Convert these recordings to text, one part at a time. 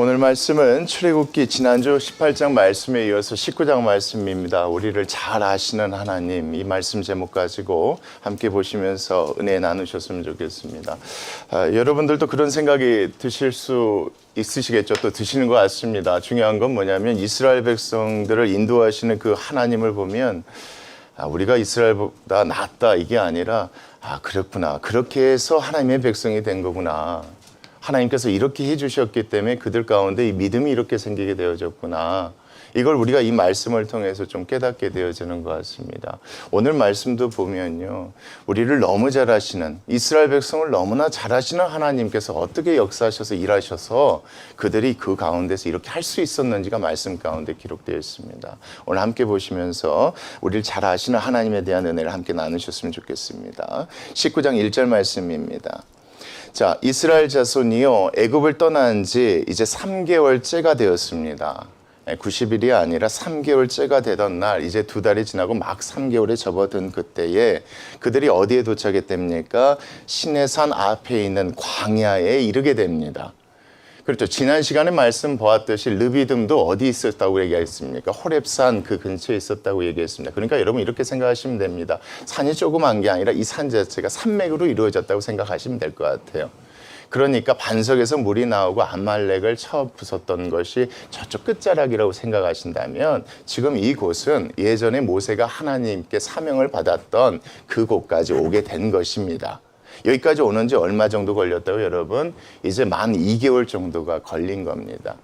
오늘 말씀은 출애굽기 지난주 18장 말씀에 이어서 19장 말씀입니다. 우리를 잘 아시는 하나님, 이 말씀 제목 가지고 함께 보시면서 은혜 나누셨으면 좋겠습니다. 여러분들도 그런 생각이 드실 수 있으시겠죠. 또 드시는 것 같습니다. 중요한 건 뭐냐면 이스라엘 백성들을 인도하시는 그 하나님을 보면 우리가 이스라엘보다 낫다 이게 아니라 그렇구나. 그렇게 해서 하나님의 백성이 된 거구나. 하나님께서 이렇게 해주셨기 때문에 그들 가운데 이 믿음이 이렇게 생기게 되어졌구나. 이걸 우리가 이 말씀을 통해서 좀 깨닫게 되어지는 것 같습니다. 오늘 말씀도 보면요. 우리를 너무 잘 아시는, 이스라엘 백성을 너무나 잘 아시는 하나님께서 어떻게 역사하셔서 일하셔서 그들이 그 가운데서 이렇게 할 수 있었는지가 말씀 가운데 기록되어 있습니다. 오늘 함께 보시면서 우리를 잘 아시는 하나님에 대한 은혜를 함께 나누셨으면 좋겠습니다. 19장 1절 말씀입니다. 자, 이스라엘 자손이요, 애굽을 떠난 지 이제 3개월째가 되었습니다. 90일이 아니라 3개월째가 되던 날, 이제 2달이 지나고 막 3개월에 접어든 그때에 그들이 어디에 도착했답니까? 시내산 앞에 있는 광야에 이르게 됩니다. 그렇죠. 지난 시간에 말씀 보았듯이 르비딤도 어디 있었다고 얘기했습니까? 호렙산 그 근처에 있었다고 얘기했습니다. 그러니까 여러분 이렇게 생각하시면 됩니다. 산이 조그만 게 아니라 이 산 자체가 산맥으로 이루어졌다고 생각하시면 될 것 같아요. 그러니까 반석에서 물이 나오고 아말렉을 쳐 부쉈던 것이 저쪽 끝자락이라고 생각하신다면 지금 이곳은 예전에 모세가 하나님께 사명을 받았던 그곳까지 오게 된 것입니다. 여기까지 오는 지 얼마 정도 걸렸다고 여러분? 이제 만 2개월 정도가 걸린 겁니다.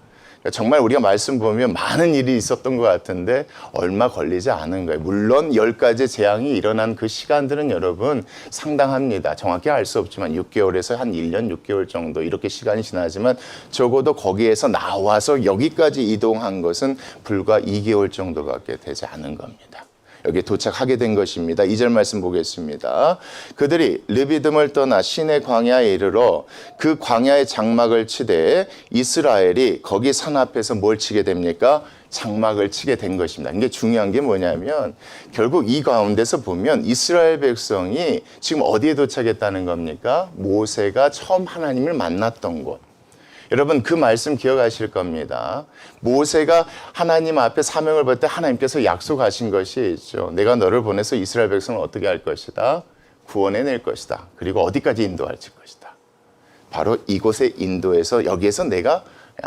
그러니까 정말 우리가 말씀 보면 많은 일이 있었던 것 같은데 얼마 걸리지 않은 거예요. 물론 10가지 재앙이 일어난 그 시간들은 여러분 상당합니다. 정확히 알 수 없지만 6개월에서 한 1년 6개월 정도 이렇게 시간이 지나지만 적어도 거기에서 나와서 여기까지 이동한 것은 불과 2개월 정도밖에 되지 않은 겁니다. 여기 도착하게 된 것입니다. 2절 말씀 보겠습니다. 그들이 르비딤을 떠나 시내 광야에 이르러 그 광야의 장막을 치되 이스라엘이 거기 산 앞에서 뭘 치게 됩니까? 장막을 치게 된 것입니다. 이게 중요한 게 뭐냐면 결국 이 가운데서 보면 이스라엘 백성이 지금 어디에 도착했다는 겁니까? 모세가 처음 하나님을 만났던 곳. 여러분 그 말씀 기억하실 겁니다. 모세가 하나님 앞에 사명을 받을 때 하나님께서 약속하신 것이 있죠. 내가 너를 보내서 이스라엘 백성을 어떻게 할 것이다? 구원해낼 것이다. 그리고 어디까지 인도할 것이다. 바로 이곳에 인도해서 여기에서 내가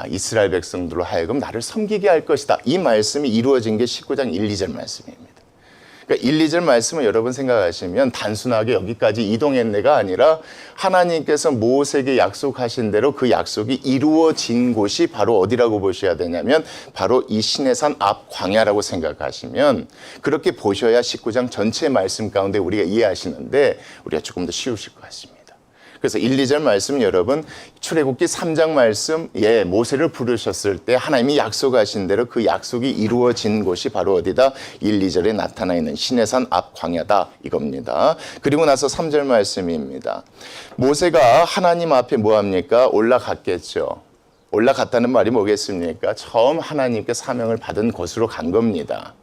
이스라엘 백성들로 하여금 나를 섬기게 할 것이다. 이 말씀이 이루어진 게 19장 1, 2절 말씀입니다. 그러니까 1, 2절 말씀을 여러분 생각하시면 단순하게 여기까지 이동했네가 아니라 하나님께서 모세에게 약속하신 대로 그 약속이 이루어진 곳이 바로 어디라고 보셔야 되냐면 바로 이 시내산 앞 광야라고 생각하시면 그렇게 보셔야 19장 전체 말씀 가운데 우리가 이해하시는데 우리가 조금 더 쉬우실 것 같습니다. 그래서 1, 2절 말씀 여러분 출애굽기 3장 말씀 모세를 부르셨을 때 하나님이 약속하신 대로 그 약속이 이루어진 곳이 바로 어디다? 1, 2절에 나타나 있는 시내산 앞 광야다 이겁니다. 그리고 나서 3절 말씀입니다. 모세가 하나님 앞에 뭐합니까? 올라갔겠죠. 올라갔다는 말이 뭐겠습니까? 처음 하나님께 사명을 받은 곳으로 간 겁니다.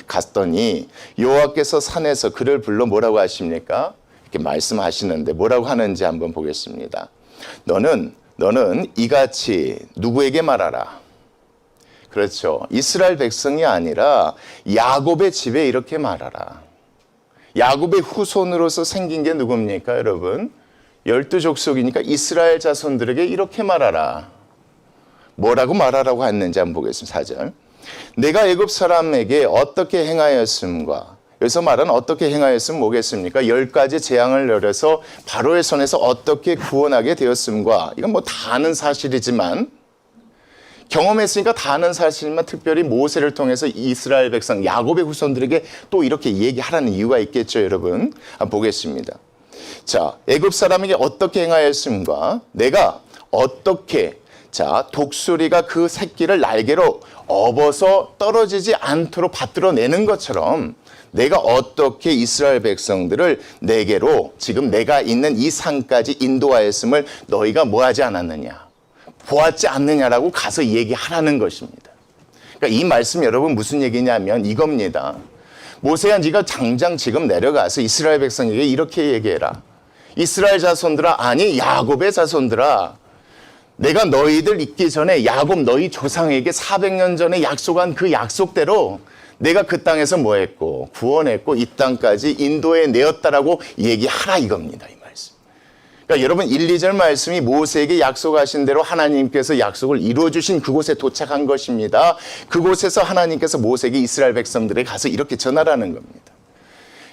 갔더니 여호와께서 산에서 그를 불러 뭐라고 하십니까? 이렇게 말씀하시는데 뭐라고 하는지 한번 보겠습니다. 너는 이같이 누구에게 말하라. 그렇죠. 이스라엘 백성이 아니라 야곱의 집에 이렇게 말하라. 야곱의 후손으로서 생긴 게 누굽니까 여러분? 12족속이니까 이스라엘 자손들에게 이렇게 말하라. 뭐라고 말하라고 했는지 한번 보겠습니다. 4절. 내가 애굽 사람에게 어떻게 행하였음과 여기서 말은 어떻게 행하였으면 뭐겠습니까? 10가지 재앙을 내려서 바로의 손에서 어떻게 구원하게 되었음과 이건 뭐 다 아는 사실이지만 경험했으니까 다 아는 사실이지만 특별히 모세를 통해서 이스라엘 백성 야곱의 후손들에게 또 이렇게 얘기하라는 이유가 있겠죠 여러분. 한번 보겠습니다. 자, 애굽 사람에게 어떻게 행하였음과 내가 어떻게 독수리가 그 새끼를 날개로 업어서 떨어지지 않도록 받들어내는 것처럼 내가 어떻게 이스라엘 백성들을 내게로 지금 내가 있는 이 산까지 인도하였음을 너희가 뭐하지 않았느냐? 보았지 않느냐라고 가서 얘기하라는 것입니다. 그러니까 이 말씀 여러분 무슨 얘기냐면 이겁니다. 모세야 네가 당장 지금 내려가서 이스라엘 백성에게 이렇게 얘기해라. 이스라엘 자손들아 아니 야곱의 자손들아 내가 너희들 있기 전에 야곱 너희 조상에게 400년 전에 약속한 그 약속대로 내가 그 땅에서 뭐 했고 구원했고 이 땅까지 인도해 내었다라고 얘기하라 이겁니다. 이 말씀. 그러니까 여러분 1, 2절 말씀이 모세에게 약속하신 대로 하나님께서 약속을 이루어 주신 그곳에 도착한 것입니다. 그곳에서 하나님께서 모세에게 이스라엘 백성들에게 가서 이렇게 전하라는 겁니다.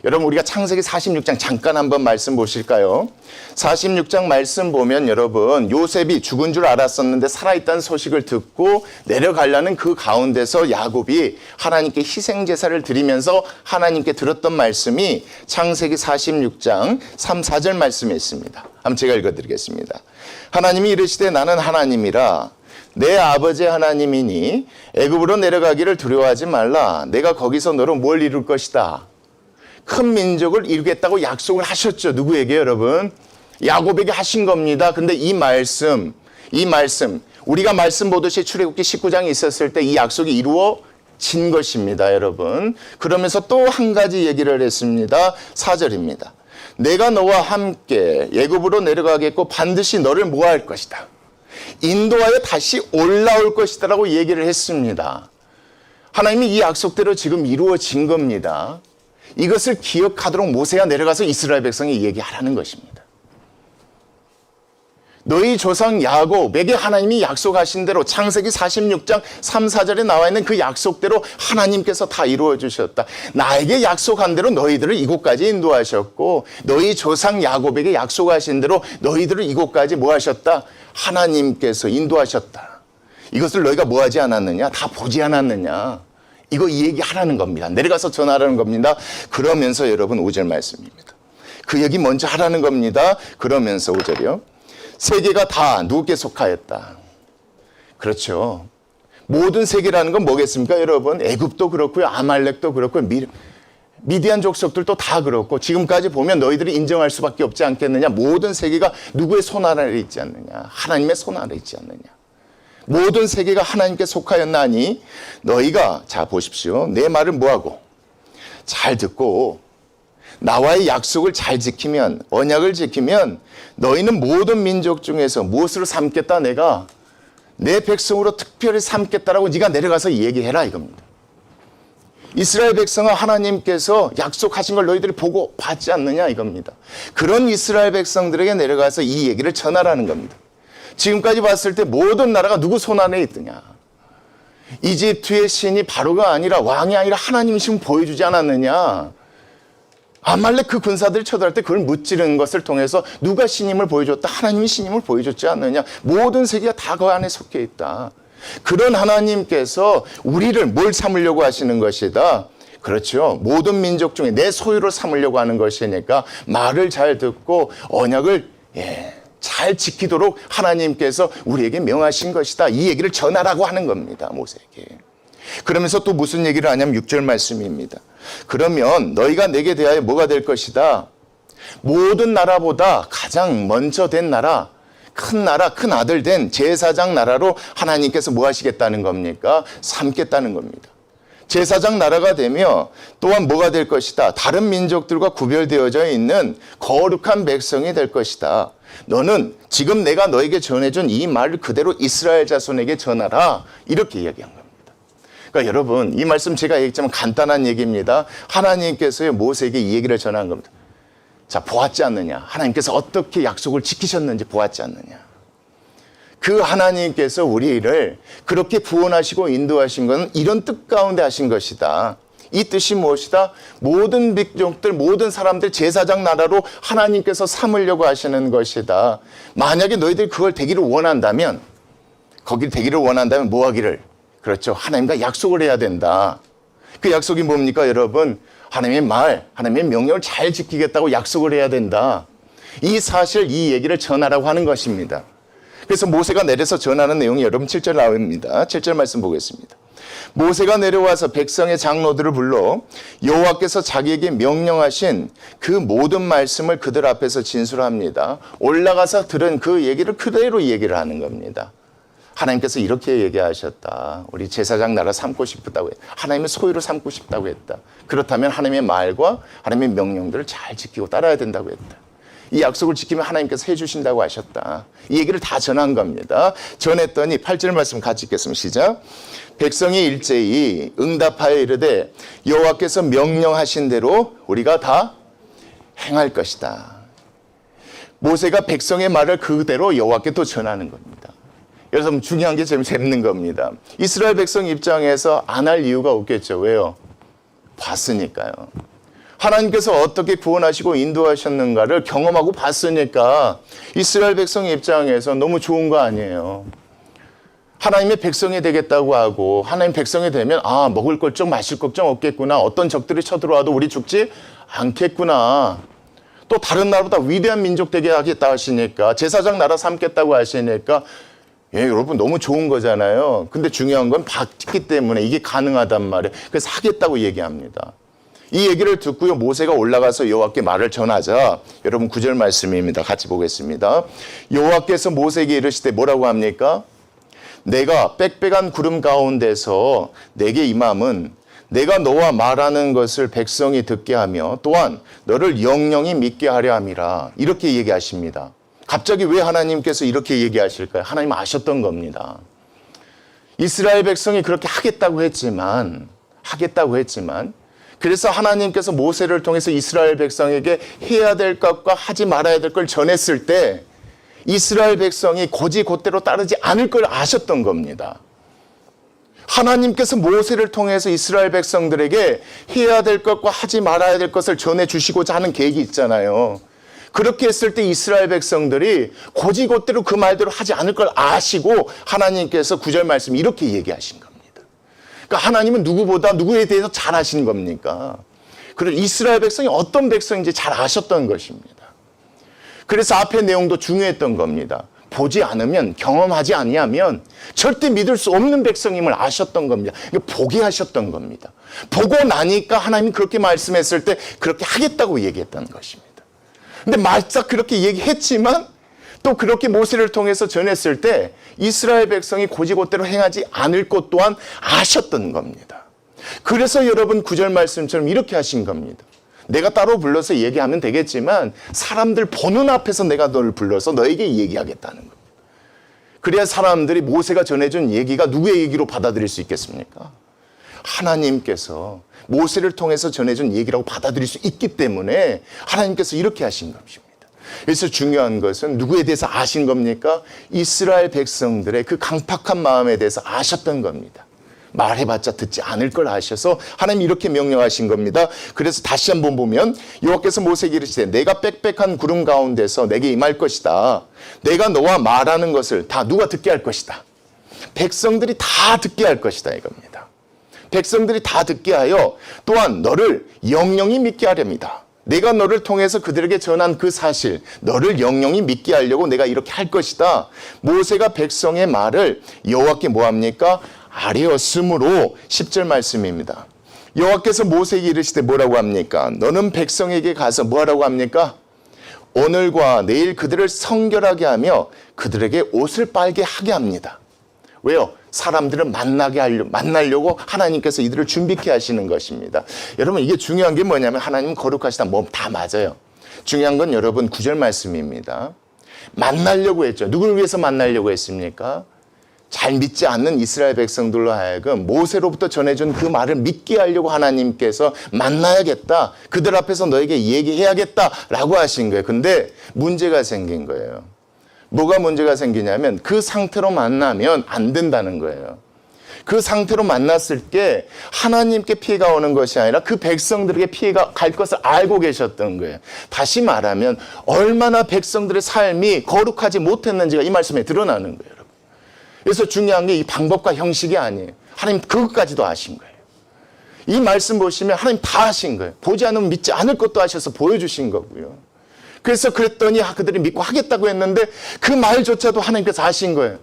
여러분 우리가 창세기 46장 잠깐 한번 말씀 보실까요? 46장 말씀 보면 여러분 요셉이 죽은 줄 알았었는데 살아있다는 소식을 듣고 내려가려는 그 가운데서 야곱이 하나님께 희생제사를 드리면서 하나님께 들었던 말씀이 창세기 46장 3, 4절 말씀에 있습니다. 한번 제가 읽어드리겠습니다. 하나님이 이르시되 나는 하나님이라 내 아버지 하나님이니 애굽으로 내려가기를 두려워하지 말라. 내가 거기서 너로 뭘 이룰 것이다. 큰 민족을 이루겠다고 약속을 하셨죠. 누구에게 여러분? 야곱에게 하신 겁니다. 근데 이 말씀 우리가 말씀 보듯이 출애굽기 19장에 있었을 때 이 약속이 이루어진 것입니다. 여러분. 그러면서 또 한 가지 얘기를 했습니다. 4절입니다. 내가 너와 함께 애굽으로 내려가겠고 반드시 너를 모할 것이다. 인도하여 다시 올라올 것이다 라고 얘기를 했습니다. 하나님이 이 약속대로 지금 이루어진 겁니다. 이것을 기억하도록 모세가 내려가서 이스라엘 백성이 얘기하라는 것입니다. 너희 조상 야곱에게 하나님이 약속하신 대로 창세기 46장 3, 4절에 나와 있는 그 약속대로 하나님께서 다 이루어 주셨다. 나에게 약속한 대로 너희들을 이곳까지 인도하셨고 너희 조상 야곱에게 약속하신 대로 너희들을 이곳까지 뭐 하셨다? 하나님께서 인도하셨다. 이것을 너희가 뭐 하지 않았느냐? 다 보지 않았느냐? 이거 얘기하라는 겁니다. 내려가서 전하라는 겁니다. 그러면서 여러분 5절 말씀입니다. 그 얘기 먼저 하라는 겁니다. 그러면서 5절이요. 세계가 다 누구께 속하였다. 그렇죠. 모든 세계라는 건 뭐겠습니까 여러분? 애굽도 그렇고요. 아말렉도 그렇고요. 미디안 족속들도 다 그렇고 지금까지 보면 너희들이 인정할 수밖에 없지 않겠느냐. 모든 세계가 누구의 손 아래 있지 않느냐. 하나님의 손 아래 있지 않느냐. 모든 세계가 하나님께 속하였나니 너희가 자 보십시오. 내 말을 뭐하고 잘 듣고 나와의 약속을 잘 지키면 언약을 지키면 너희는 모든 민족 중에서 무엇으로 삼겠다 내가 내 백성으로 특별히 삼겠다라고 네가 내려가서 얘기해라 이겁니다. 이스라엘 백성은 하나님께서 약속하신 걸 너희들이 보고 받지 않느냐 이겁니다. 그런 이스라엘 백성들에게 내려가서 이 얘기를 전하라는 겁니다. 지금까지 봤을 때 모든 나라가 누구 손 안에 있더냐. 이집트의 신이 바로가 아니라 왕이 아니라 하나님 신 보여주지 않았느냐. 아말렉 그 군사들이 쳐들어갈 때 그걸 무찌르는 것을 통해서 누가 신임을 보여줬다. 하나님이 신임을 보여줬지 않느냐. 모든 세계가 다 그 안에 속해 있다. 그런 하나님께서 우리를 뭘 삼으려고 하시는 것이다. 그렇죠. 모든 민족 중에 내 소유로 삼으려고 하는 것이니까 말을 잘 듣고 언약을 잘 지키도록 하나님께서 우리에게 명하신 것이다. 이 얘기를 전하라고 하는 겁니다. 모세에게. 그러면서 또 무슨 얘기를 하냐면 6절 말씀입니다. 그러면 너희가 내게 대하여 뭐가 될 것이다. 모든 나라보다 가장 먼저 된 나라, 큰 아들 된 제사장 나라로 하나님께서 뭐 하시겠다는 겁니까? 삼겠다는 겁니다. 제사장 나라가 되며 또한 뭐가 될 것이다. 다른 민족들과 구별되어져 있는 거룩한 백성이 될 것이다. 너는 지금 내가 너에게 전해준 이 말을 그대로 이스라엘 자손에게 전하라. 이렇게 이야기한 겁니다. 그러니까 여러분 이 말씀 제가 얘기했지만 간단한 얘기입니다. 하나님께서 모세에게 이 얘기를 전한 겁니다. 자, 보았지 않느냐. 하나님께서 어떻게 약속을 지키셨는지 보았지 않느냐. 그 하나님께서 우리를 그렇게 구원하시고 인도하신 것은 이런 뜻 가운데 하신 것이다. 이 뜻이 무엇이다? 모든 민족들, 모든 사람들 제사장 나라로 하나님께서 삼으려고 하시는 것이다. 만약에 너희들이 그걸 되기를 원한다면, 거길 되기를 원한다면 뭐 하기를? 그렇죠. 하나님과 약속을 해야 된다. 그 약속이 뭡니까, 여러분? 하나님의 말, 하나님의 명령을 잘 지키겠다고 약속을 해야 된다. 이 사실, 이 얘기를 전하라고 하는 것입니다. 그래서 모세가 내려서 전하는 내용이 여러분 7절 나옵니다. 7절 말씀 보겠습니다. 모세가 내려와서 백성의 장로들을 불러 여호와께서 자기에게 명령하신 그 모든 말씀을 그들 앞에서 진술합니다. 올라가서 들은 그 얘기를 그대로 얘기를 하는 겁니다. 하나님께서 이렇게 얘기하셨다. 우리 제사장 나라 삼고 싶다고 했다. 하나님의 소유로 삼고 싶다고 했다. 그렇다면 하나님의 말과 하나님의 명령들을 잘 지키고 따라야 된다고 했다. 이 약속을 지키면 하나님께서 해주신다고 하셨다. 이 얘기를 다 전한 겁니다. 전했더니 8절 말씀 같이 읽겠습니다. 시작. 백성이 일제히 응답하여 이르되 여호와께서 명령하신 대로 우리가 다 행할 것이다. 모세가 백성의 말을 그대로 여호와께 또 전하는 겁니다. 여러분 중요한 게 재밌는 겁니다. 이스라엘 백성 입장에서 안 할 이유가 없겠죠. 왜요? 봤으니까요. 하나님께서 어떻게 구원하시고 인도하셨는가를 경험하고 봤으니까 이스라엘 백성 입장에서 너무 좋은 거 아니에요. 하나님의 백성이 되겠다고 하고 하나님 백성이 되면 아 먹을 걱정 마실 걱정 없겠구나. 어떤 적들이 쳐들어와도 우리 죽지 않겠구나. 또 다른 나라보다 위대한 민족 되게 하겠다 하시니까 제사장 나라 삼겠다고 하시니까 예, 여러분 너무 좋은 거잖아요. 근데 중요한 건 봤기 때문에 이게 가능하단 말이에요. 그래서 하겠다고 얘기합니다. 이 얘기를 듣고요. 모세가 올라가서 여호와께 말을 전하자. 여러분 9절 말씀입니다. 같이 보겠습니다. 여호와께서 모세에게 이르시되 뭐라고 합니까? 내가 빽빽한 구름 가운데서 내게 임함은 내가 너와 말하는 것을 백성이 듣게 하며 또한 너를 영영히 믿게 하려 함이라. 이렇게 얘기하십니다. 갑자기 왜 하나님께서 이렇게 얘기하실까요? 하나님 아셨던 겁니다. 이스라엘 백성이 그렇게 하겠다고 했지만 그래서 하나님께서 모세를 통해서 이스라엘 백성에게 해야 될 것과 하지 말아야 될 걸 전했을 때 이스라엘 백성이 곧이곧대로 따르지 않을 걸 아셨던 겁니다. 하나님께서 모세를 통해서 이스라엘 백성들에게 해야 될 것과 하지 말아야 될 것을 전해주시고자 하는 계획이 있잖아요. 그렇게 했을 때 이스라엘 백성들이 곧이곧대로 그 말대로 하지 않을 걸 아시고 하나님께서 9절 말씀 이렇게 얘기하신 겁니다. 그러니까 하나님은 누구보다 누구에 대해서 잘 아신 겁니까? 그리고 이스라엘 백성이 어떤 백성인지 잘 아셨던 것입니다. 그래서 앞의 내용도 중요했던 겁니다. 보지 않으면 경험하지 아니하면 절대 믿을 수 없는 백성임을 아셨던 겁니다. 보게 하셨던 겁니다. 보고 나니까 하나님이 그렇게 말씀했을 때 그렇게 하겠다고 얘기했던 것입니다. 근데 말짝 그렇게 얘기했지만 또 그렇게 모세를 통해서 전했을 때 이스라엘 백성이 곧이곧대로 행하지 않을 것 또한 아셨던 겁니다. 그래서 여러분 9절 말씀처럼 이렇게 하신 겁니다. 내가 따로 불러서 얘기하면 되겠지만 사람들 보는 앞에서 내가 너를 불러서 너에게 얘기하겠다는 겁니다. 그래야 사람들이 모세가 전해준 얘기가 누구의 얘기로 받아들일 수 있겠습니까? 하나님께서 모세를 통해서 전해준 얘기라고 받아들일 수 있기 때문에 하나님께서 이렇게 하신 것입니다. 그래서 중요한 것은 누구에 대해서 아신 겁니까? 이스라엘 백성들의 그 강팍한 마음에 대해서 아셨던 겁니다. 말해봤자 듣지 않을 걸 아셔서 하나님이 이렇게 명령하신 겁니다. 그래서 다시 한번 보면 여호와께서 모세에게 이르시되 내가 빽빽한 구름 가운데서 내게 임할 것이다. 내가 너와 말하는 것을 다 누가 듣게 할 것이다. 백성들이 다 듣게 할 것이다 이겁니다. 백성들이 다 듣게 하여 또한 너를 영영히 믿게 하렵니다. 내가 너를 통해서 그들에게 전한 그 사실, 너를 영영히 믿게 하려고 내가 이렇게 할 것이다. 모세가 백성의 말을 여호와께 뭐합니까? 아뢰었으므로 10절 말씀입니다. 여호와께서 모세에게 이르시되 뭐라고 합니까? 너는 백성에게 가서 뭐하라고 합니까? 오늘과 내일 그들을 성결하게 하며 그들에게 옷을 빨게 하게 합니다. 왜요? 사람들을 만나려고 하나님께서 이들을 준비케 하시는 것입니다. 여러분 이게 중요한 게 뭐냐면 하나님은 거룩하시다. 뭐 다 맞아요. 중요한 건 여러분 9절 말씀입니다. 만나려고 했죠. 누굴 위해서 만나려고 했습니까? 잘 믿지 않는 이스라엘 백성들로 하여금 모세로부터 전해준 그 말을 믿게 하려고 하나님께서 만나야겠다. 그들 앞에서 너에게 얘기해야겠다라고 하신 거예요. 근데 문제가 생긴 거예요. 뭐가 문제가 생기냐면 그 상태로 만나면 안 된다는 거예요. 그 상태로 만났을 때 하나님께 피해가 오는 것이 아니라 그 백성들에게 피해가 갈 것을 알고 계셨던 거예요. 다시 말하면 얼마나 백성들의 삶이 거룩하지 못했는지가 이 말씀에 드러나는 거예요. 그래서 중요한 게 이 방법과 형식이 아니에요. 하나님 그것까지도 아신 거예요. 이 말씀 보시면 하나님 다 아신 거예요. 보지 않으면 믿지 않을 것도 하셔서 보여주신 거고요. 그래서 그랬더니 그들이 믿고 하겠다고 했는데 그 말조차도 하나님께서 아신 거예요.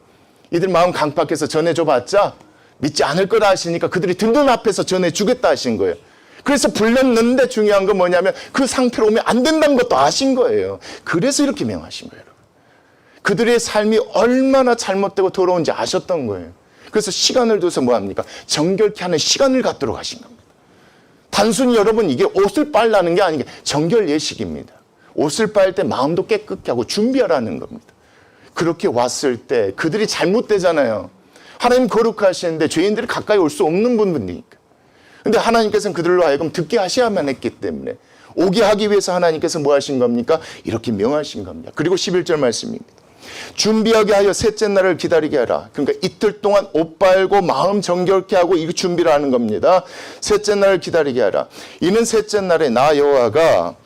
이들 마음 강팍해서 전해줘봤자 믿지 않을 거라 하시니까 그들이 듣는 앞에서 전해주겠다 하신 거예요. 그래서 불렀는데 중요한 건 뭐냐면 그 상태로 오면 안 된다는 것도 아신 거예요. 그래서 이렇게 명하신 거예요. 그들의 삶이 얼마나 잘못되고 더러운지 아셨던 거예요. 그래서 시간을 둬서 뭐합니까? 정결케 하는 시간을 갖도록 하신 겁니다. 단순히 여러분 이게 옷을 빨라는 게 아니게 정결 예식입니다. 옷을 빨 때 마음도 깨끗게 하고 준비하라는 겁니다. 그렇게 왔을 때 그들이 잘못되잖아요. 하나님 거룩하시는데 죄인들이 가까이 올 수 없는 분들이니까. 근데 하나님께서는 그들로 하여금 듣게 하셔야만 했기 때문에 오게 하기 위해서 하나님께서 뭐 하신 겁니까? 이렇게 명하신 겁니다. 그리고 11절 말씀입니다. 준비하게 하여 셋째 날을 기다리게 하라. 그러니까 이틀 동안 옷 빨고 마음 정결케 하고 이 준비를 하는 겁니다. 셋째 날을 기다리게 하라. 이는 셋째 날에 나 여호와가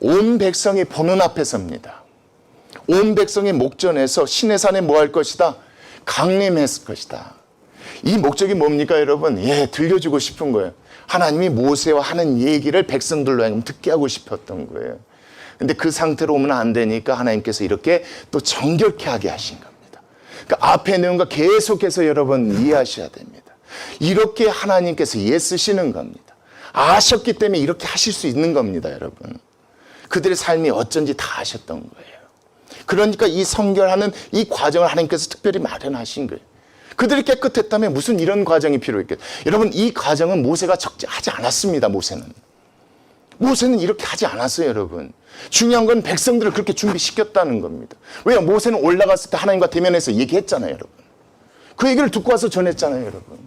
온 백성이 보는 앞에 섭니다. 온 백성의 목전에서 시내산에 뭐 할 것이다? 강림했을 것이다. 이 목적이 뭡니까 여러분? 들려주고 싶은 거예요. 하나님이 모세와 하는 얘기를 백성들로 하여금 듣게 하고 싶었던 거예요. 근데 그 상태로 오면 안 되니까 하나님께서 이렇게 또 정결케 하게 하신 겁니다. 그러니까 앞에 내용과 계속해서 여러분 이해하셔야 됩니다. 이렇게 하나님께서 쓰시는 겁니다. 아셨기 때문에 이렇게 하실 수 있는 겁니다, 여러분. 그들의 삶이 어쩐지 다 아셨던 거예요. 그러니까 이 성결하는 이 과정을 하나님께서 특별히 마련하신 거예요. 그들이 깨끗했다면 무슨 이런 과정이 필요했겠어요. 여러분 이 과정은 모세가 하지 않았습니다. 모세는 이렇게 하지 않았어요, 여러분. 중요한 건 백성들을 그렇게 준비시켰다는 겁니다. 왜냐? 모세는 올라갔을 때 하나님과 대면해서 얘기했잖아요, 여러분. 그 얘기를 듣고 와서 전했잖아요, 여러분.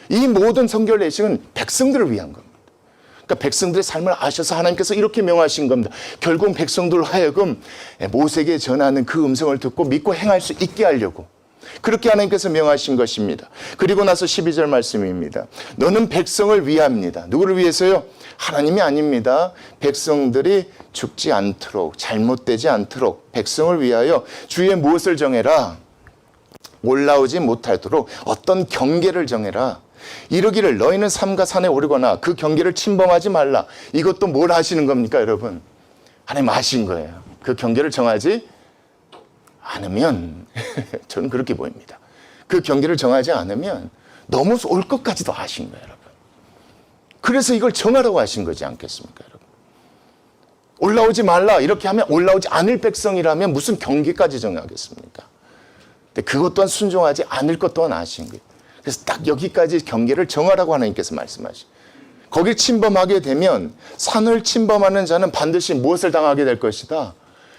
이 모든 성결 예식은 백성들을 위한 겁니다. 그러니까 백성들의 삶을 아셔서 하나님께서 이렇게 명하신 겁니다. 결국 백성들로 하여금 모세에게 전하는 그 음성을 듣고 믿고 행할 수 있게 하려고 그렇게 하나님께서 명하신 것입니다. 그리고 나서 12절 말씀입니다. 너는 백성을 위합니다. 누구를 위해서요? 하나님이 아닙니다. 백성들이 죽지 않도록 잘못되지 않도록 백성을 위하여 주의 무엇을 정해라? 올라오지 못하도록 어떤 경계를 정해라. 이르기를 너희는 삼가 산에 오르거나 그 경계를 침범하지 말라. 이것도 뭘 하시는 겁니까 여러분? 하나님 아신 거예요. 그 경계를 정하지 않으면 저는 그렇게 보입니다. 그 경계를 정하지 않으면 너무 올 것까지도 아신 거예요, 여러분. 그래서 이걸 정하라고 하신 거지 않겠습니까, 여러분? 올라오지 말라 이렇게 하면 올라오지 않을 백성이라면 무슨 경계까지 정하겠습니까? 근데 그것 또한 순종하지 않을 것 또한 아신 거예요. 그래서 딱 여기까지 경계를 정하라고 하나님께서 말씀하시죠. 거길 침범하게 되면 산을 침범하는 자는 반드시 무엇을 당하게 될 것이다?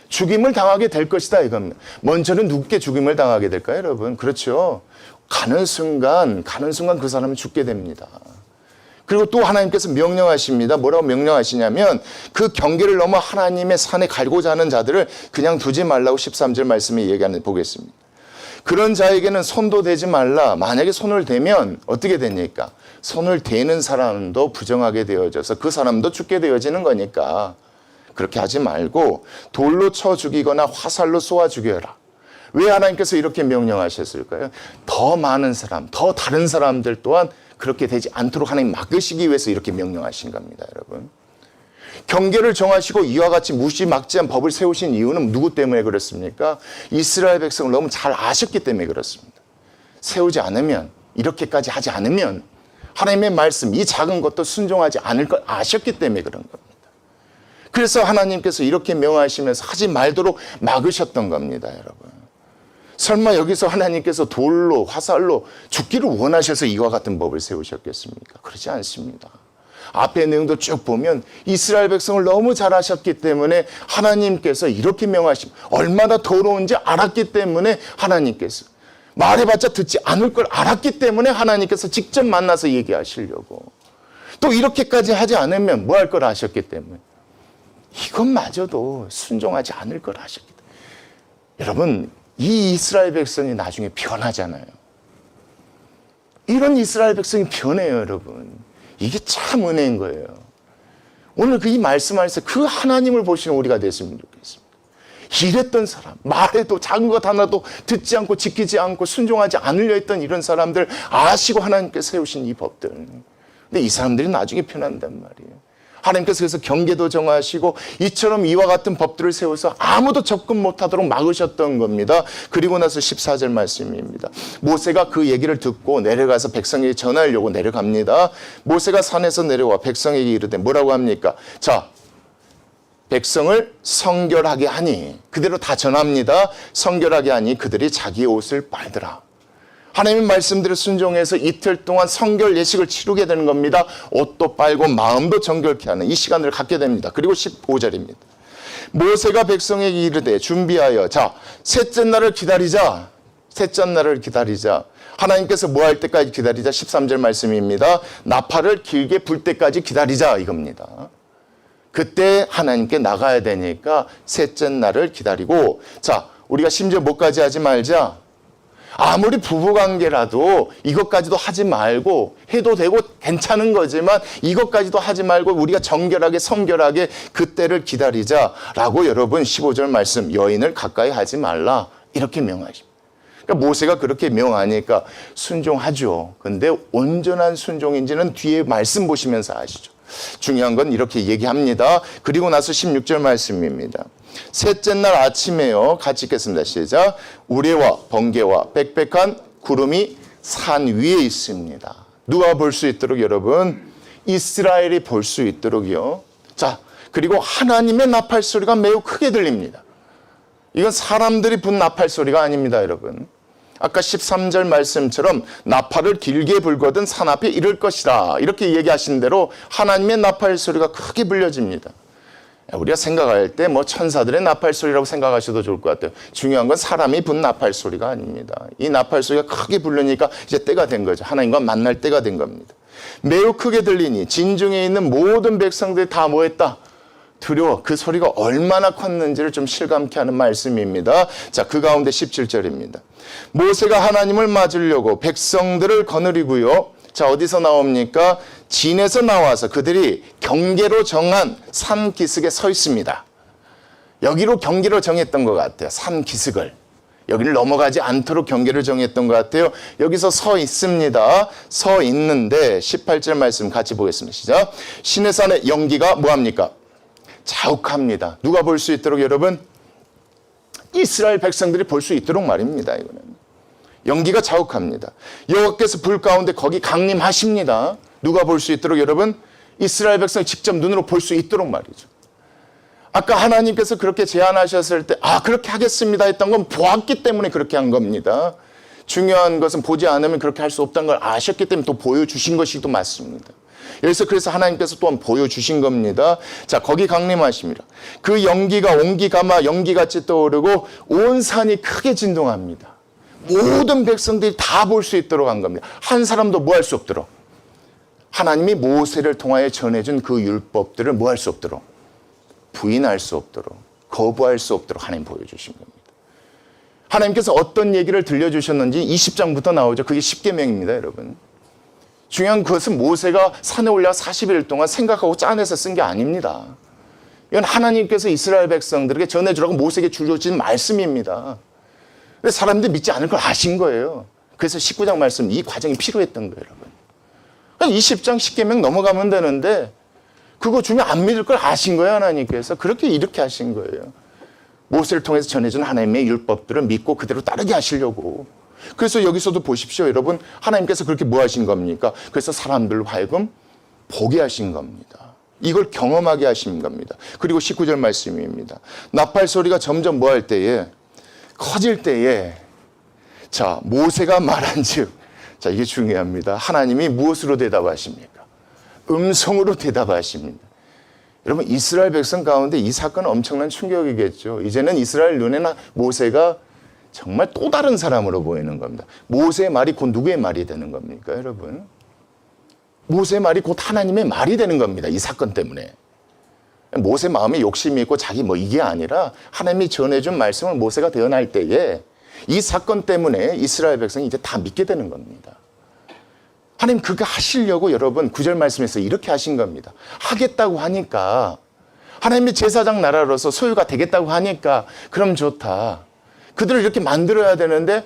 죽임을 당하게 될 것이다 이겁니다. 먼저는 누구께 죽임을 당하게 될까요, 여러분? 그렇죠. 가는 순간 그 사람은 죽게 됩니다. 그리고 또 하나님께서 명령하십니다. 뭐라고 명령하시냐면 그 경계를 넘어 하나님의 산에 가고자 하는 자들을 그냥 두지 말라고 13절 말씀에 얘기하는 보겠습니다. 그런 자에게는 손도 대지 말라. 만약에 손을 대면 어떻게 됩니까? 손을 대는 사람도 부정하게 되어져서 그 사람도 죽게 되어지는 거니까 그렇게 하지 말고 돌로 쳐 죽이거나 화살로 쏘아 죽여라. 왜 하나님께서 이렇게 명령하셨을까요? 더 많은 사람, 더 다른 사람들 또한 그렇게 되지 않도록 하나님 막으시기 위해서 이렇게 명령하신 겁니다, 여러분. 경계를 정하시고 이와 같이 무지막지한 법을 세우신 이유는 누구 때문에 그렇습니까? 이스라엘 백성을 너무 잘 아셨기 때문에 그렇습니다. 세우지 않으면, 이렇게까지 하지 않으면 하나님의 말씀, 이 작은 것도 순종하지 않을 걸 아셨기 때문에 그런 겁니다. 그래서 하나님께서 이렇게 명하시면서 하지 말도록 막으셨던 겁니다, 여러분. 설마 여기서 하나님께서 돌로, 화살로 죽기를 원하셔서 이와 같은 법을 세우셨겠습니까? 그렇지 않습니다. 앞의 내용도 쭉 보면 이스라엘 백성을 너무 잘 아셨기 때문에 하나님께서 이렇게 명하심, 얼마나 더러운지 알았기 때문에 하나님께서 말해봤자 듣지 않을 걸 알았기 때문에 하나님께서 직접 만나서 얘기하시려고 또 이렇게까지 하지 않으면 뭐 할 걸 아셨기 때문에 이것마저도 순종하지 않을 걸 아셨기 때문에 여러분 이 이스라엘 백성이 나중에 변하잖아요. 이런 이스라엘 백성이 변해요, 여러분. 이게 참 은혜인 거예요. 오늘 이 말씀하면서 그 하나님을 보시는 우리가 됐으면 좋겠습니다. 이랬던 사람, 말해도 작은 것 하나도 듣지 않고 지키지 않고 순종하지 않으려 했던 이런 사람들 아시고 하나님께서 세우신 이 법들. 근데 이 사람들이 나중에 변한단 말이에요. 하나님께서 그래서 경계도 정하시고 이처럼 이와 같은 법들을 세워서 아무도 접근 못하도록 막으셨던 겁니다. 그리고 나서 14절 말씀입니다. 모세가 그 얘기를 듣고 내려가서 백성에게 전하려고 내려갑니다. 모세가 산에서 내려와 백성에게 이르되 뭐라고 합니까? 자, 백성을 성결하게 하니 그대로 다 전합니다. 성결하게 하니 그들이 자기 옷을 빨더라. 하나님의 말씀대로 순종해서 이틀 동안 성결 예식을 치르게 되는 겁니다. 옷도 빨고 마음도 정결케 하는 이 시간을 갖게 됩니다. 그리고 15절입니다. 모세가 백성에게 이르되 준비하여 자 셋째 날을 기다리자. 셋째 날을 기다리자. 하나님께서 뭐 할 때까지 기다리자? 13절 말씀입니다. 나팔을 길게 불 때까지 기다리자 이겁니다. 그때 하나님께 나가야 되니까 셋째 날을 기다리고 자 우리가 심지어 뭐까지 하지 말자. 아무리 부부관계라도 이것까지도 하지 말고 해도 되고 괜찮은 거지만 이것까지도 하지 말고 우리가 정결하게 성결하게 그때를 기다리자라고 여러분 15절 말씀 여인을 가까이 하지 말라 이렇게 명하십니다. 그러니까 모세가 그렇게 명하니까 순종하죠. 근데 온전한 순종인지는 뒤에 말씀 보시면서 아시죠. 중요한 건 이렇게 얘기합니다. 그리고 나서 16절 말씀입니다. 셋째 날 아침에요. 같이 읽겠습니다. 시작. 우레와 번개와 빽빽한 구름이 산 위에 있습니다. 누가 볼 수 있도록 여러분? 이스라엘이 볼 수 있도록요. 자, 그리고 하나님의 나팔 소리가 매우 크게 들립니다. 이건 사람들이 분 나팔 소리가 아닙니다, 여러분. 아까 13절 말씀처럼 나팔을 길게 불거든 산 앞에 이를 것이라 이렇게 얘기하신 대로 하나님의 나팔 소리가 크게 불려집니다. 우리가 생각할 때 뭐 천사들의 나팔 소리라고 생각하셔도 좋을 것 같아요. 중요한 건 사람이 분 나팔 소리가 아닙니다. 이 나팔 소리가 크게 불리니까 이제 때가 된 거죠. 하나님과 만날 때가 된 겁니다. 매우 크게 들리니 진중에 있는 모든 백성들이 다 뭐했다? 두려워. 그 소리가 얼마나 컸는지를 좀 실감케 하는 말씀입니다. 자, 그 가운데 17절입니다. 모세가 하나님을 맞으려고 백성들을 거느리고요. 자, 어디서 나옵니까? 진에서 나와서 그들이 경계로 정한 산 기슭에 서 있습니다. 여기로 경계로 정했던 것 같아요. 산 기슭을. 여기를 넘어가지 않도록 경계를 정했던 것 같아요. 여기서 서 있습니다. 서 있는데 18절 말씀 같이 보겠습니다. 시작. 시내산의 연기가 뭐합니까? 자욱합니다. 누가 볼 수 있도록 여러분? 이스라엘 백성들이 볼 수 있도록 말입니다. 이거는. 연기가 자욱합니다. 여호와께서 불 가운데 거기 강림하십니다. 누가 볼 수 있도록 여러분? 이스라엘 백성이 직접 눈으로 볼 수 있도록 말이죠. 아까 하나님께서 그렇게 제안하셨을 때 그렇게 하겠습니다 했던 건 보았기 때문에 그렇게 한 겁니다. 중요한 것은 보지 않으면 그렇게 할 수 없다는 걸 아셨기 때문에 또 보여주신 것이 또 맞습니다. 여기서 그래서 하나님께서 또한 보여주신 겁니다. 자, 거기 강림하십니다. 그 연기가 온기가마 연기같이 떠오르고 온 산이 크게 진동합니다. 모든 백성들이 다 볼 수 있도록 한 겁니다. 한 사람도 뭐 할 수 없도록. 하나님이 모세를 통하여 전해준 그 율법들을 뭐 할 수 없도록. 부인할 수 없도록. 거부할 수 없도록 하나님 보여주신 겁니다. 하나님께서 어떤 얘기를 들려주셨는지 20장부터 나오죠. 그게 10계명입니다, 여러분. 중요한 것은 모세가 산에 올라 40일 동안 생각하고 짜내서 쓴 게 아닙니다. 이건 하나님께서 이스라엘 백성들에게 전해주라고 모세에게 주어진 말씀입니다. 근데 사람들이 믿지 않을 걸 아신 거예요. 그래서 19장 말씀 이 과정이 필요했던 거예요, 여러분. 20장 10계명 넘어가면 되는데 그거 주면 안 믿을 걸 아신 거예요, 하나님께서. 그렇게 이렇게 하신 거예요. 모세를 통해서 전해준 하나님의 율법들을 믿고 그대로 따르게 하시려고. 그래서 여기서도 보십시오, 여러분. 하나님께서 그렇게 뭐 하신 겁니까? 그래서 사람들로 하여금 보게 하신 겁니다. 이걸 경험하게 하신 겁니다. 그리고 19절 말씀입니다. 나팔 소리가 점점 뭐 할 때에 커질 때에 자, 모세가 말한즉 자, 이게 중요합니다. 하나님이 무엇으로 대답하십니까? 음성으로 대답하십니다. 여러분, 이스라엘 백성 가운데 이 사건은 엄청난 충격이겠죠. 이제는 이스라엘 눈에는 모세가 정말 또 다른 사람으로 보이는 겁니다. 모세의 말이 곧 누구의 말이 되는 겁니까, 여러분? 모세의 말이 곧 하나님의 말이 되는 겁니다. 이 사건 때문에. 모세 마음에 욕심이 있고 자기 이게 아니라 하나님이 전해준 말씀을 모세가 대언할 때에 이 사건 때문에 이스라엘 백성이 이제 다 믿게 되는 겁니다. 하나님 그렇게 하시려고 여러분 9절 말씀에서 이렇게 하신 겁니다. 하겠다고 하니까 하나님의 제사장 나라로서 소유가 되겠다고 하니까 그럼 좋다. 그들을 이렇게 만들어야 되는데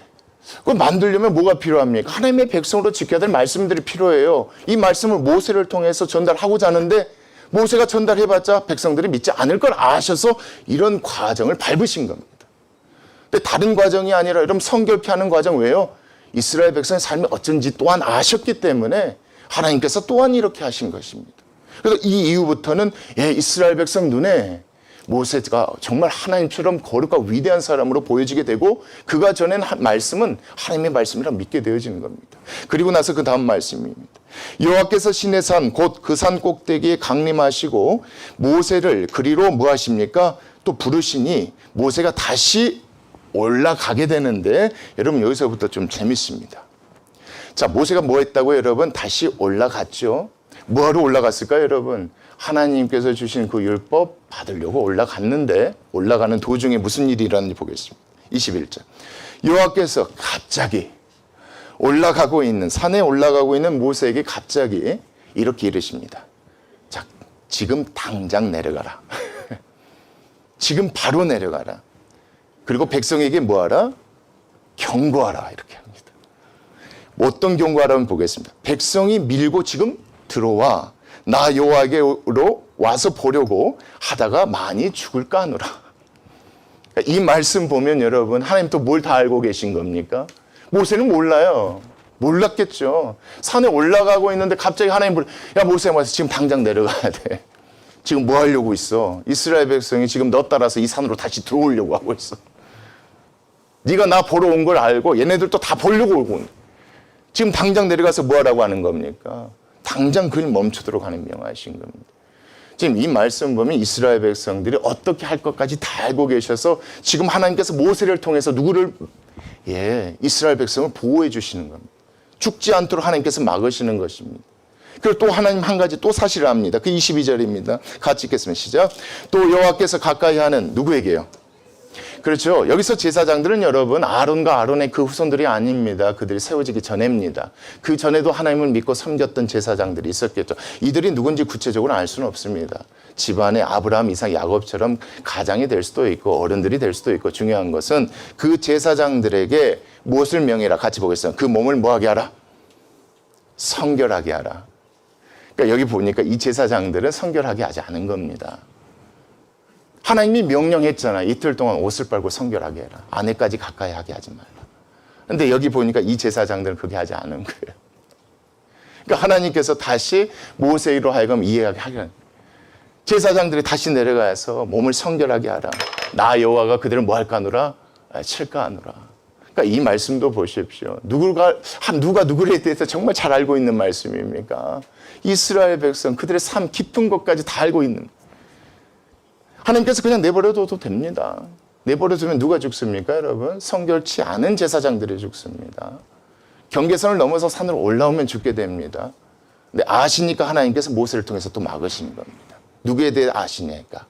그걸 만들려면 뭐가 필요합니까? 하나님의 백성으로 지켜야 될 말씀들이 필요해요. 이 말씀을 모세를 통해서 전달하고자 하는데 모세가 전달해봤자 백성들이 믿지 않을 걸 아셔서 이런 과정을 밟으신 겁니다. 근데 다른 과정이 아니라 여러분 성결케 하는 과정 왜요? 이스라엘 백성의 삶이 어쩐지 또한 아셨기 때문에 하나님께서 또한 이렇게 하신 것입니다. 그래서 이 이후부터는 이스라엘 백성 눈에 모세가 정말 하나님처럼 거룩하고 위대한 사람으로 보여지게 되고 그가 전한 말씀은 하나님의 말씀이라 믿게 되어지는 겁니다. 그리고 나서 그 다음 말씀입니다. 여호와께서 시내산 곧 그 산 꼭대기에 강림하시고 모세를 그리로 뭐 하십니까? 또 부르시니 모세가 다시 올라가게 되는데 여러분 여기서부터 좀 재밌습니다. 자, 모세가 뭐 했다고 여러분? 다시 올라갔죠. 뭐하러 올라갔을까요 여러분? 하나님께서 주신 그 율법 받으려고 올라갔는데 올라가는 도중에 무슨 일이 일어났는지 보겠습니다. 21절. 여호와께서 갑자기 올라가고 있는 산에 올라가고 있는 모세에게 갑자기 이렇게 이르십니다. 자, 지금 당장 내려가라. 지금 바로 내려가라. 그리고 백성에게 뭐하라? 경고하라. 이렇게 합니다. 어떤 경고하라면 보겠습니다. 백성이 밀고 지금 들어와 나 여호와께로 와서 보려고 하다가 많이 죽을까 하노라. 이 말씀 보면 여러분 하나님 또 뭘 다 알고 계신 겁니까? 모세는 몰라요. 몰랐겠죠. 산에 올라가고 있는데 갑자기 하나님 야 모세 와서 지금 당장 내려가야 돼. 지금 뭐 하려고 있어? 이스라엘 백성이 지금 너 따라서 이 산으로 다시 들어오려고 하고 있어. 네가 나 보러 온 걸 알고 얘네들도 다 보려고 오고 있는. 지금 당장 내려가서 뭐 하라고 하는 겁니까? 당장 그일 멈추도록 하는 명하신 겁니다. 지금 이 말씀 보면 이스라엘 백성들이 어떻게 할 것까지 다 알고 계셔서 지금 하나님께서 모세를 통해서 누구를 이스라엘 백성을 보호해 주시는 겁니다. 죽지 않도록 하나님께서 막으시는 것입니다. 그리고 또 하나님 한 가지 또 사실을 합니다. 그 22절입니다. 같이 읽겠습니다. 시작. 또 여호와께서 가까이 하는 누구에게요? 그렇죠. 여기서 제사장들은 여러분 아론과 아론의 그 후손들이 아닙니다. 그들이 세워지기 전에입니다. 그 전에도 하나님을 믿고 섬겼던 제사장들이 있었겠죠. 이들이 누군지 구체적으로 알 수는 없습니다. 집안에 아브라함, 이삭, 야곱처럼 가장이 될 수도 있고 어른들이 될 수도 있고 중요한 것은 그 제사장들에게 무엇을 명해라. 같이 보겠습니다. 그 몸을 뭐하게 하라? 성결하게 하라. 그러니까 여기 보니까 이 제사장들은 성결하게 하지 않은 겁니다. 하나님이 명령했잖아. 이틀 동안 옷을 빨고 성결하게 해라. 아내까지 가까이 하게 하지 말라. 근데 여기 보니까 이 제사장들은 그렇게 하지 않은 거예요. 그러니까 하나님께서 다시 모세로 하여금 이해하게 하는. 제사장들이 다시 내려가서 몸을 성결하게 하라. 나 여호와가 그들을 뭐 할까 하노라? 칠까 하노라. 그러니까 이 말씀도 보십시오. 누가 누구에 대해서 정말 잘 알고 있는 말씀입니까? 이스라엘 백성 그들의 삶 깊은 것까지 다 알고 있는. 하나님께서 그냥 내버려둬도 됩니다. 내버려두면 누가 죽습니까, 여러분? 성결치 않은 제사장들이 죽습니다. 경계선을 넘어서 산으로 올라오면 죽게 됩니다. 근데 아시니까 하나님께서 모세를 통해서 또 막으시는 겁니다. 누구에 대해 아시니까?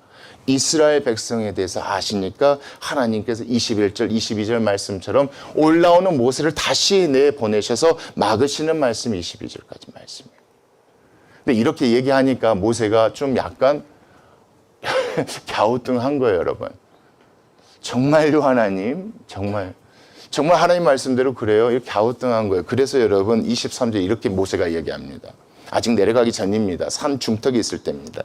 이스라엘 백성에 대해서 아시니까 하나님께서 21절, 22절 말씀처럼 올라오는 모세를 다시 내보내셔서 막으시는 말씀이 22절까지 말씀이에요. 근데 이렇게 얘기하니까 모세가 좀 약간 갸우뚱한 거예요, 여러분. 정말요, 하나님? 정말 하나님 말씀대로 그래요? 이렇게 갸우뚱한 거예요. 그래서 여러분 23절 이렇게 모세가 얘기합니다. 아직 내려가기 전입니다. 산 중턱에 있을 때입니다.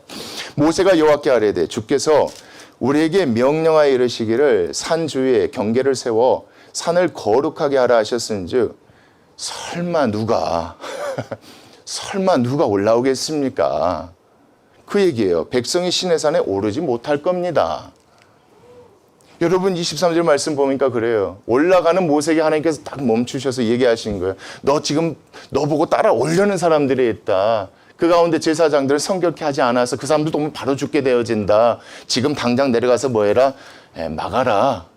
모세가 여호와께 아뢰되 주께서 우리에게 명령하여 이르시기를 산 주위에 경계를 세워 산을 거룩하게 하라 하셨은즉 설마 누가 올라오겠습니까? 그 얘기예요. 백성이 시내산에 오르지 못할 겁니다. 여러분 23절 말씀 보니까 그래요. 올라가는 모세에게 하나님께서 딱 멈추셔서 얘기하신 거예요. 너 지금 너 보고 따라 오려는 사람들이 있다. 그 가운데 제사장들을 성결케 하지 않아서 그 사람들도 오면 바로 죽게 되어진다. 지금 당장 내려가서 뭐 해라? 막아라.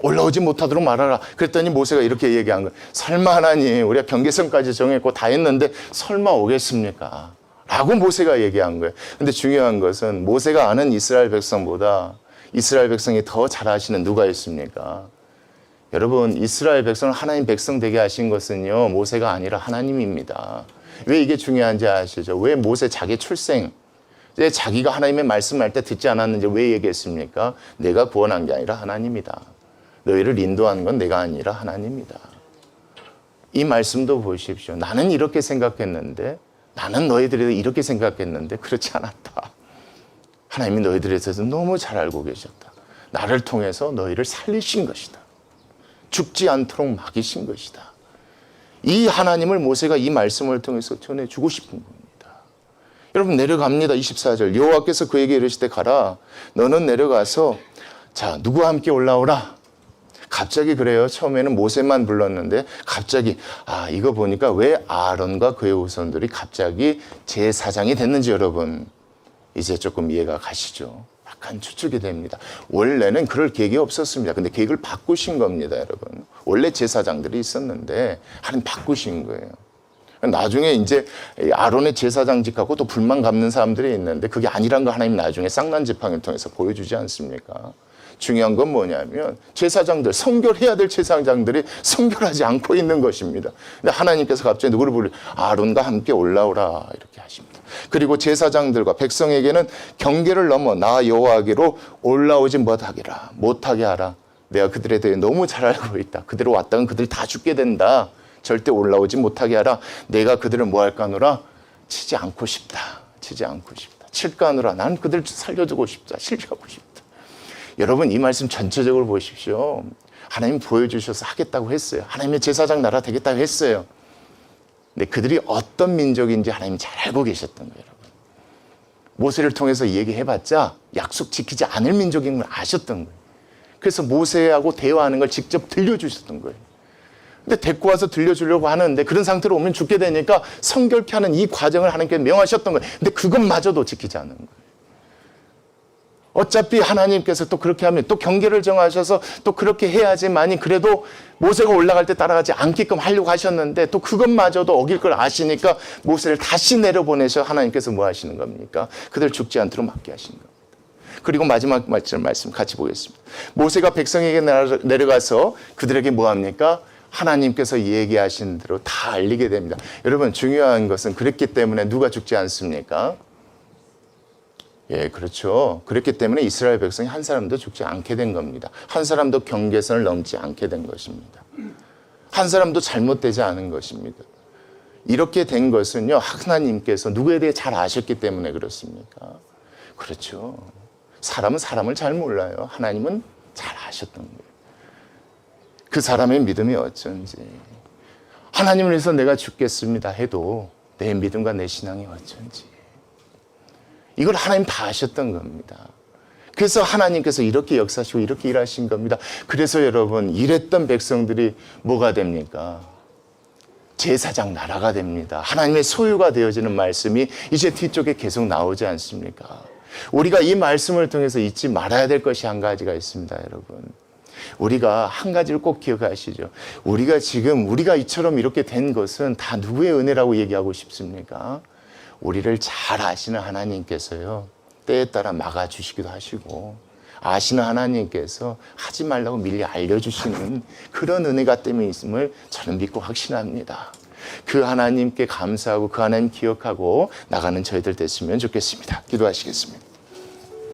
올라오지 못하도록 말하라. 그랬더니 모세가 이렇게 얘기한 거예요. 설마 하나님 우리가 경계선까지 정했고 다 했는데 설마 오겠습니까? 라고 모세가 얘기한 거예요. 근데 중요한 것은 모세가 아는 이스라엘 백성보다 이스라엘 백성이 더 잘 아시는 누가 있습니까? 여러분 이스라엘 백성을 하나님 백성 되게 하신 것은요 모세가 아니라 하나님입니다. 왜 이게 중요한지 아시죠? 왜 모세 자기 출생 왜 자기가 하나님의 말씀할 때 듣지 않았는지 왜 얘기했습니까? 내가 구원한 게 아니라 하나님이다. 너희를 인도하는 건 내가 아니라 하나님이다. 이 말씀도 보십시오. 나는 이렇게 생각했는데 나는 너희들에 대해서 이렇게 생각했는데 그렇지 않았다. 하나님이 너희들에 대해서 너무 잘 알고 계셨다. 나를 통해서 너희를 살리신 것이다. 죽지 않도록 막이신 것이다. 이 하나님을 모세가 이 말씀을 통해서 전해주고 싶은 겁니다. 여러분 내려갑니다. 24절 여호와께서 그에게 이르시되 가라. 너는 내려가서 자 누구와 함께 올라오라. 갑자기 그래요. 처음에는 모세만 불렀는데 갑자기 이거 보니까 왜 아론과 그의 후손들이 갑자기 제사장이 됐는지 여러분 이제 조금 이해가 가시죠. 약간 추측이 됩니다. 원래는 그럴 계획이 없었습니다. 근데 계획을 바꾸신 겁니다, 여러분. 원래 제사장들이 있었는데 하나님 바꾸신 거예요. 나중에 이제 아론의 제사장직하고 또 불만 갚는 사람들이 있는데 그게 아니란 거 하나님 나중에 쌍난 지팡이를 통해서 보여주지 않습니까? 중요한 건 뭐냐면 제사장들, 성결해야 될 제사장들이 성결하지 않고 있는 것입니다. 근데 하나님께서 갑자기 누구를 부르? 아론과 함께 올라오라 이렇게 하십니다. 그리고 제사장들과 백성에게는 경계를 넘어 나 여호와께로 올라오지 못하게 하라. 내가 그들에 대해 너무 잘 알고 있다. 그대로 왔다간 그들이 다 죽게 된다. 절대 올라오지 못하게 하라. 내가 그들을 뭐 할까 하노라? 치지 않고 싶다. 치지 않고 싶다. 칠까 하노라. 난 그들을 살려주고 싶다. 살려하고 싶다. 여러분 이 말씀 전체적으로 보십시오. 하나님 보여주셔서 하겠다고 했어요. 하나님의 제사장 나라 되겠다고 했어요. 근데 그들이 어떤 민족인지 하나님이 잘 알고 계셨던 거예요. 여러분. 모세를 통해서 얘기해봤자 약속 지키지 않을 민족인 걸 아셨던 거예요. 그래서 모세하고 대화하는 걸 직접 들려주셨던 거예요. 근데 데리고 와서 들려주려고 하는데 그런 상태로 오면 죽게 되니까 성결케 하는 이 과정을 하나님께서 명하셨던 거예요. 근데 그것마저도 지키지 않는 거예요. 어차피 하나님께서 또 그렇게 하면 또 경계를 정하셔서 또 그렇게 해야지만이 그래도 모세가 올라갈 때 따라가지 않게끔 하려고 하셨는데 또 그것마저도 어길 걸 아시니까 모세를 다시 내려보내셔 하나님께서 뭐 하시는 겁니까? 그들 죽지 않도록 막게 하시는 겁니다. 그리고 마지막 말씀 같이 보겠습니다. 모세가 백성에게 내려가서 그들에게 뭐 합니까? 하나님께서 얘기하신 대로 다 알리게 됩니다. 여러분 중요한 것은 그랬기 때문에 누가 죽지 않습니까? 예, 그렇죠. 그렇기 때문에 이스라엘 백성이 한 사람도 죽지 않게 된 겁니다. 한 사람도 경계선을 넘지 않게 된 것입니다. 한 사람도 잘못되지 않은 것입니다. 이렇게 된 것은요, 하나님께서 누구에 대해 잘 아셨기 때문에 그렇습니까? 그렇죠. 사람은 사람을 잘 몰라요. 하나님은 잘 아셨던 거예요. 그 사람의 믿음이 어쩐지. 하나님을 위해서 내가 죽겠습니다 해도 내 믿음과 내 신앙이 어쩐지. 이걸 하나님 다 아셨던 겁니다. 그래서 하나님께서 이렇게 역사하시고 이렇게 일하신 겁니다. 그래서 여러분 이랬던 백성들이 뭐가 됩니까? 제사장 나라가 됩니다. 하나님의 소유가 되어지는 말씀이 이제 뒤쪽에 계속 나오지 않습니까? 우리가 이 말씀을 통해서 잊지 말아야 될 것이 한 가지가 있습니다, 여러분. 우리가 한 가지를 꼭 기억하시죠. 우리가 이처럼 이렇게 된 것은 다 누구의 은혜라고 얘기하고 싶습니까? 우리를 잘 아시는 하나님께서요, 때에 따라 막아주시기도 하시고, 아시는 하나님께서 하지 말라고 미리 알려주시는 그런 은혜가 때문에 있음을 저는 믿고 확신합니다. 그 하나님께 감사하고 그 하나님 기억하고 나가는 저희들 됐으면 좋겠습니다. 기도하시겠습니다.